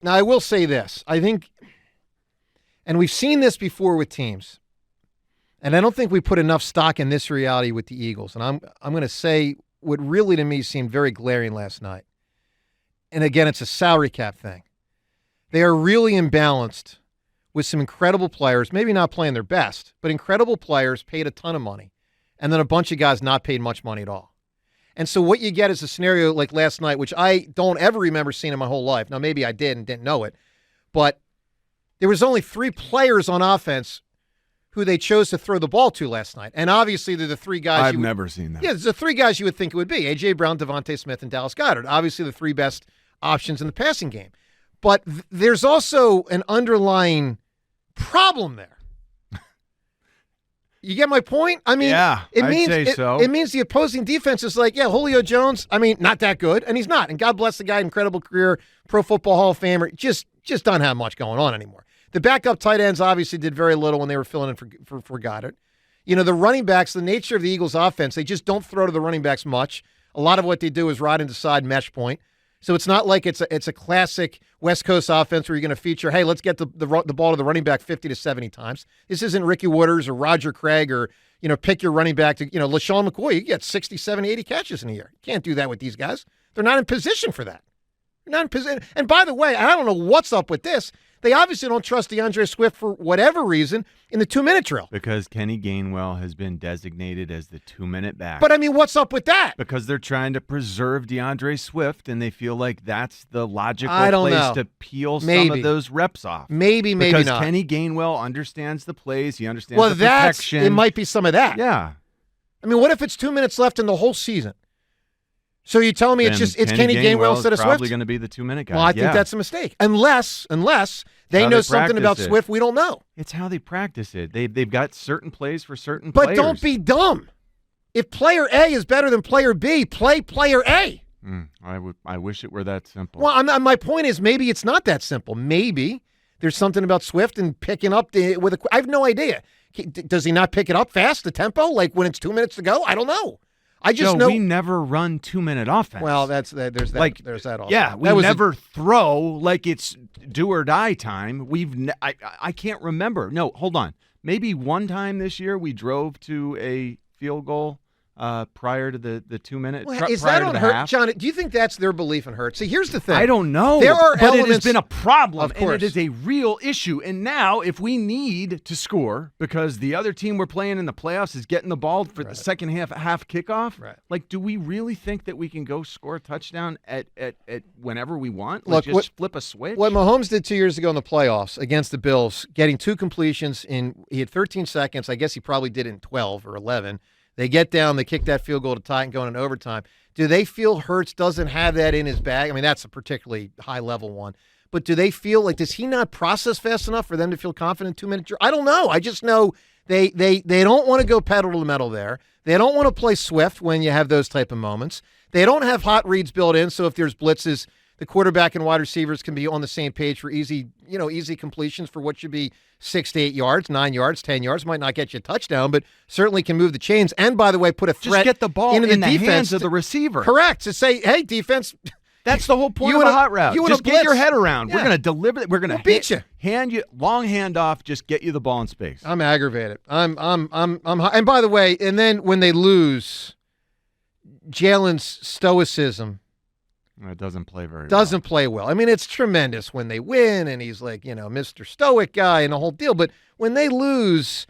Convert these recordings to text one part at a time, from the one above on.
Now, I will say this. I think, and we've seen this before with teams, and I don't think we put enough stock in this reality with the Eagles. And I'm going to say what really to me seemed very glaring last night. And again, it's a salary cap thing. They are really imbalanced with some incredible players, maybe not playing their best, but incredible players paid a ton of money, and then a bunch of guys not paid much money at all. And so what you get is a scenario like last night, which I don't ever remember seeing in my whole life. Now, maybe I did and didn't know it, but there was only 3 players on offense who they chose to throw the ball to last night. And obviously, they're the 3 guys. I've never seen that. Yeah, there's the 3 guys you would think it would be. A.J. Brown, Devontae Smith, and Dallas Goedert. Obviously, the 3 best options in the passing game. But there's also an underlying problem there. You get my point? I mean, yeah, it means means the opposing defense is like, yeah, Julio Jones, I mean, not that good, and he's not. And God bless the guy, incredible career, Pro Football Hall of Famer, just don't have much going on anymore. The backup tight ends obviously did very little when they were filling in for Goddard. You know, the running backs, the nature of the Eagles' offense, they just don't throw to the running backs much. A lot of what they do is ride into side mesh point. So it's not like it's a classic West Coast offense where you're going to feature, hey, let's get the ball to the running back 50 to 70 times. This isn't Ricky Wooders or Roger Craig or, you know, pick your running back to, you know, LaShawn McCoy. You get 60, 70, 80 catches in a year. You can't do that with these guys. They're not in position for that. They're not in position. And by the way, I don't know what's up with this. They obviously don't trust DeAndre Swift for whatever reason in the 2-minute drill. Because Kenny Gainwell has been designated as the 2-minute back. But, I mean, what's up with that? Because they're trying to preserve DeAndre Swift, and they feel like that's the logical place to peel some of those reps off. Maybe not. Because Kenny Gainwell understands the plays. He understands the protection. It might be some of that. Yeah. I mean, what if it's 2 minutes left in the whole season? So you're telling me it's Kenny Gainwell instead of Swift? Probably going to be the 2-minute guy. Well, I think that's a mistake. Unless they know something about Swift we don't know. It's how they practice it. They've got certain plays for certain players. But don't be dumb. If player A is better than player B, play player A. I wish it were that simple. Well, my point is maybe it's not that simple. Maybe there's something about Swift and picking up with a. I have no idea. Does he not pick it up fast, the tempo, like when it's 2 minutes to go? I don't know. I just know we never run 2-minute offense. Well, there's that also. Yeah, we never throw like it's do or die time. I can't remember. No, hold on. Maybe one time this year we drove to a field goal prior to the 2-minute. Is that on Hurts, John? Do you think that's their belief in Hurts? See, here's the thing. I don't know. There are but elements. It has been a problem, of course. and it is a real issue. And now, if we need to score because the other team we're playing in the playoffs is getting the ball for the second half kickoff, like, do we really think that we can go score a touchdown at whenever we want? Like, just flip a switch? What Mahomes did 2 years ago in the playoffs against the Bills, getting 2 completions he had 13 seconds. I guess he probably did it in 12 or 11. They get down, they kick that field goal to tie and go in overtime. Do they feel Hurts doesn't have that in his bag? I mean, that's a particularly high-level one. But do they feel like, does he not process fast enough for them to feel confident 2-minute drill? I don't know. I just know they don't want to go pedal to the metal there. They don't want to play Swift when you have those type of moments. They don't have hot reads built in, so if there's blitzes, the quarterback and wide receivers can be on the same page for easy completions for what should be 6 to 8 yards, 9 yards, 10 yards. Might not get you a touchdown, but certainly can move the chains. And by the way, put a threat just get the ball into in the defense hands of the receiver. Correct. To say, hey, defense. That's the whole point of a hot route. Just get your head around. Yeah. We're going to deliver it. We're going to beat you. Hand you long handoff. Just get you the ball in space. I'm aggravated. I'm. And by the way, and then when they lose, Jalen's stoicism. It doesn't play play well. I mean, it's tremendous when they win, and he's like, Mr. Stoic guy and the whole deal. But when they lose,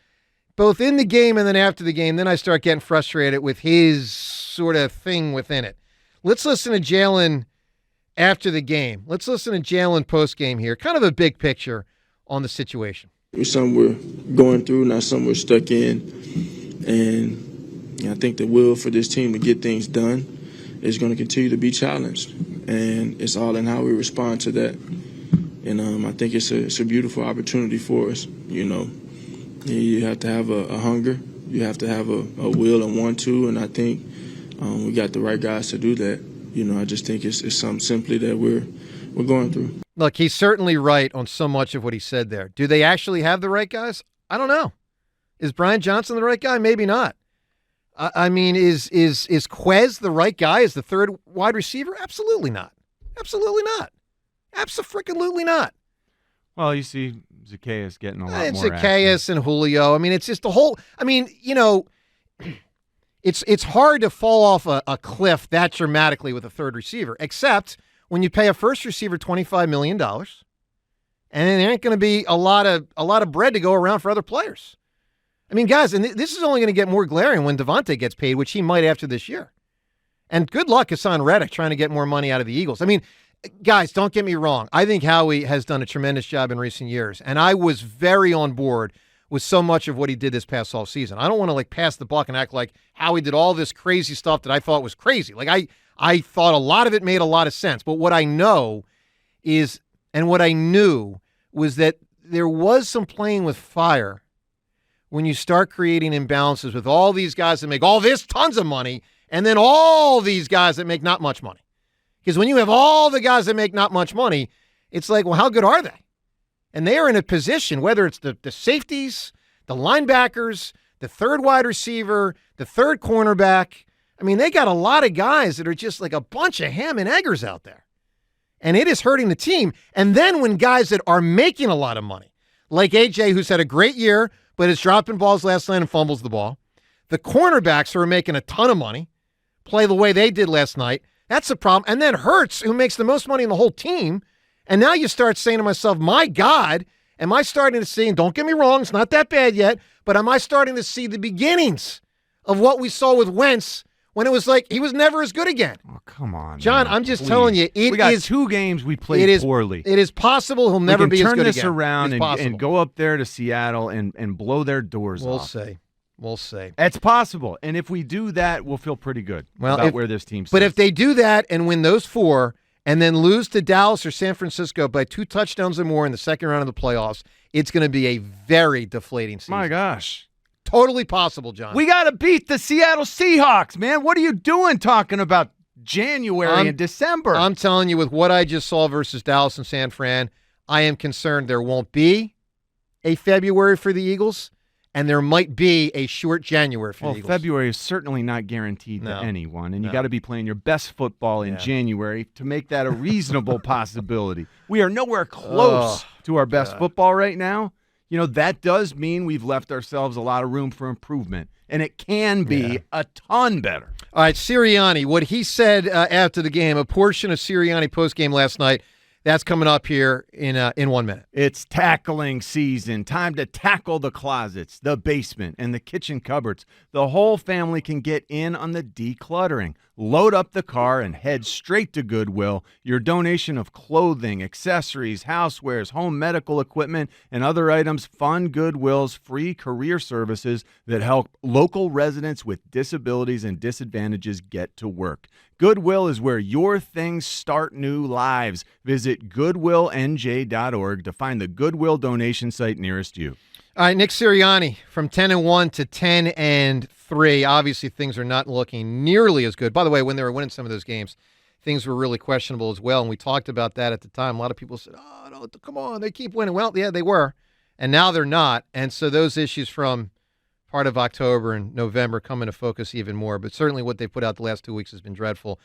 both in the game and then after the game, then I start getting frustrated with his sort of thing within it. Let's listen to Jalen after the game. Let's listen to Jalen post-game here. Kind of a big picture on the situation. It's something we're going through, not something we're stuck in. And I think the will for this team to get things done is going to continue to be challenged, and it's all in how we respond to that. And I think it's a beautiful opportunity for us. You have to have a hunger, you have to have a will and want to, and I think we got the right guys to do that. I just think it's something simply that we're going through. Look, he's certainly right on so much of what he said there. Do they actually have the right guys? I don't know. Is Brian Johnson the right guy? Maybe not. I mean, is Quez the right guy as the third wide receiver? Absolutely not. Absolutely not. Absolutely not. Well, you see Zacchaeus getting a lot It's more Zacchaeus and Julio. I mean, it's just the whole – I mean, it's hard to fall off a cliff that dramatically with a third receiver, except when you pay a first receiver $25 million, and there ain't going to be a lot of bread to go around for other players. I mean, guys, and this is only going to get more glaring when Devontae gets paid, which he might after this year. And good luck Hassan Reddick trying to get more money out of the Eagles. I mean, guys, don't get me wrong. I think Howie has done a tremendous job in recent years, and I was very on board with so much of what he did this past offseason. I don't want to pass the buck and act like Howie did all this crazy stuff that I thought was crazy. I thought a lot of it made a lot of sense. But what I know is, and what I knew was that there was some playing with fire when you start creating imbalances with all these guys that make all this tons of money and then all these guys that make not much money. Because when you have all the guys that make not much money, it's like, well, how good are they? And they are in a position, whether it's the safeties, the linebackers, the third wide receiver, the third cornerback. I mean, they got a lot of guys that are just like a bunch of ham and eggers out there. And it is hurting the team. And then when guys that are making a lot of money, like AJ, who's had a great year, but is dropping balls last night and fumbles the ball, the cornerbacks who are making a ton of money play the way they did last night, that's the problem. And then Hurts, who makes the most money in the whole team. And now you start saying to myself, my God, am I starting to see, and don't get me wrong, it's not that bad yet, but am I starting to see the beginnings of what we saw with Wentz when it was like he was never as good again? Oh, come on, John, man. I'm just telling you, we got 2 games we played poorly. It is possible he'll never be as good again. Turn this around and go up there to Seattle and blow their doors off. We'll see. It's possible. And if we do that, we'll feel pretty good about where this team sits. But if they do that and win those 4 and then lose to Dallas or San Francisco by 2 touchdowns or more in the second round of the playoffs, it's going to be a very deflating season. My gosh. Totally possible, John. We got to beat the Seattle Seahawks, man. What are you doing talking about January and December? I'm telling you, with what I just saw versus Dallas and San Fran, I am concerned there won't be a February for the Eagles, and there might be a short January for the Eagles. February is certainly not guaranteed to anyone, and you got to be playing your best football in January to make that a reasonable possibility. We are nowhere close to our best football right now. You know, that does mean we've left ourselves a lot of room for improvement, and it can be a ton better. All right, Sirianni, what he said after the game, a portion of Sirianni postgame last night, that's coming up here in 1 minute. It's tackling season. Time to tackle the closets, the basement, and the kitchen cupboards. The whole family can get in on the decluttering. Load up the car and head straight to Goodwill. Your donation of clothing, accessories, housewares, home medical equipment, and other items fund Goodwill's free career services that help local residents with disabilities and disadvantages get to work. Goodwill is where your things start new lives. Visit goodwillnj.org to find the Goodwill donation site nearest you. All right, Nick Sirianni, from 10-1 to 10-3. Obviously, things are not looking nearly as good. By the way, when they were winning some of those games, things were really questionable as well, and we talked about that at the time. A lot of people said, oh, no, come on, they keep winning. Well, yeah, they were, and now they're not. And so those issues from part of October and November come into focus even more. But certainly what they put out the last 2 weeks has been dreadful.